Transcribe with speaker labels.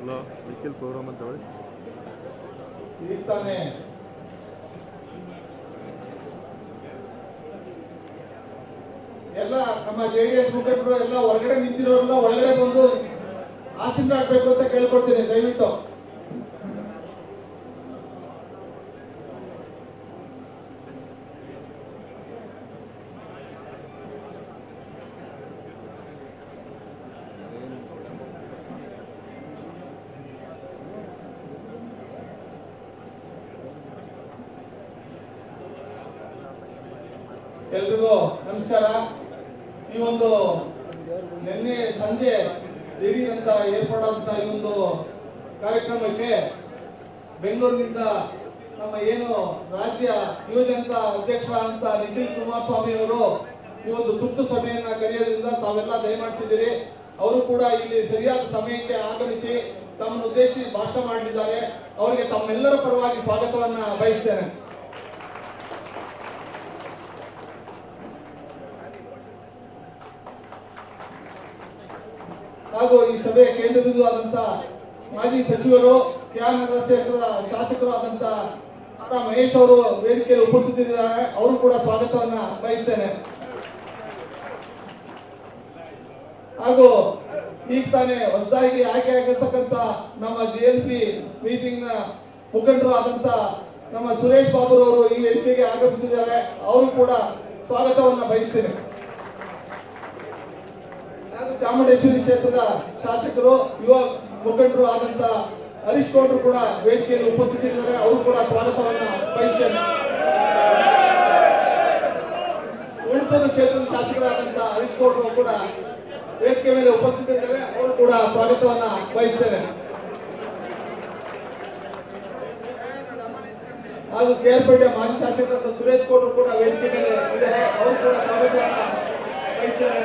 Speaker 1: Hello Nikhil program ಅಂತ ಹೇಳಿ
Speaker 2: ಈಗ ತಾನೇ ಎಲ್ಲ ನಮ್ಮ ಜೆಡಿಎಸ್ ಮುಖಂಡರು ಎಲ್ಲ ಹೊರಗಡೆ ನಿಂತಿರೋರೆಲ್ಲ ಒಳಗಡೆ ಬಂದು ಆಸೀನರಾಗಬೇಕು ಅಂತ ಕೇಳ್ಕೊಳ್ತೀನಿ ದಯವಿಟ್ಟು. ಎಲ್ರಿಗೂ ನಮಸ್ಕಾರ. ಈ ಒಂದು ನಿನ್ನೆ ಸಂಜೆ ದಿಢೀರಂತ ಏರ್ಪಡಂತ ಈ ಒಂದು ಕಾರ್ಯಕ್ರಮಕ್ಕೆ ಬೆಂಗಳೂರಿನಿಂದ ನಮ್ಮ ಏನು ರಾಜ್ಯ ಯುವಜನತಾ ಅಧ್ಯಕ್ಷರಾದಂತ ನಿಖಿಲ್ ಕುಮಾರಸ್ವಾಮಿ ಅವರು ಈ ಒಂದು ತುರ್ತು ಸಭೆಯನ್ನ ಕರೆಯೋದ್ರಿಂದ ತಾವೆಲ್ಲ ದಯಮಾಡಿಸಿದ್ದೀರಿ. ಅವರು ಕೂಡ ಇಲ್ಲಿ ಸರಿಯಾದ ಸಮಯಕ್ಕೆ ಆಗಮಿಸಿ ತಮ್ಮನ್ನು ಉದ್ದೇಶಿಸಿ ಭಾಷಣ ಮಾಡಲಿದ್ದಾರೆ. ಅವರಿಗೆ ತಮ್ಮೆಲ್ಲರ ಪರವಾಗಿ ಸ್ವಾಗತವನ್ನ ಬಯಸ್ತೇನೆ. ಹಾಗೂ ಈ ಸಭೆಯ ಕೇಂದ್ರ ಬಿಂದು ಆದಂತ ಮಾಜಿ ಸಚಿವರು ಕೆಆರ್ ಕ್ಷೇತ್ರದ ಶಾಸಕರು ಆದಂತ ಆರ್ ಮಹೇಶ್ ಅವರು ವೇದಿಕೆಯಲ್ಲಿ ಉಪಸ್ಥಿತರಿದ್ದಾರೆ. ಅವರು ಕೂಡ ಸ್ವಾಗತವನ್ನ ಬಯಸ್ತೇನೆ. ಹಾಗೂ ಈಗ ತಾನೇ ಹೊಸದಾಗಿ ಆಯ್ಕೆ ಆಗಿರ್ತಕ್ಕಂಥ ನಮ್ಮ JLP ಮೀಟಿಂಗ್ ನ ಮುಖಂಡರು ಆದಂತ ನಮ್ಮ ಸುರೇಶ್ ಬಾಬು ಅವರು ಈ ವೇದಿಕೆಗೆ ಆಗಮಿಸಿದ್ದಾರೆ. ಅವರು ಕೂಡ ಸ್ವಾಗತವನ್ನ ಬಯಸ್ತೇನೆ. ಚಾಮುಂಡೇಶ್ವರಿ ಕ್ಷೇತ್ರದ ಶಾಸಕರು ಯುವ ಮುಖಂಡರು ಆದಂತ ಹರೀಶ್ ಗೌಡ್ರು ಕೂಡ ವೇದಿಕೆಯಲ್ಲಿ ಉಪಸ್ಥಿತರಿದ್ದಾರೆ. ಅವರು ಕೂಡ ಸ್ವಾಗತವನ್ನ ಬಯಸ್ತೇನೆ. ಹುಣಸೂರು ಕ್ಷೇತ್ರದ ಶಾಸಕರಾದಂತ ಹರೀಶ್ ಗೌಡ್ರು ಕೂಡ ವೇದಿಕೆ ಮೇಲೆ ಉಪಸ್ಥಿತರಿದ್ದಾರೆ. ಅವರು ಕೂಡ ಸ್ವಾಗತವನ್ನ ಬಯಸ್ತೇನೆ. ಹಾಗೂ KR ಮಾಜಿ ಶಾಸಕರಾದ ಸುರೇಶ್ ಗೌಡ್ರು ಕೂಡ ವೇದಿಕೆ ಮೇಲೆ ಇದ್ದಾರೆ. ಅವರು ಕೂಡ ಸ್ವಾಗತವನ್ನ ಬಯಸ್ತೇನೆ.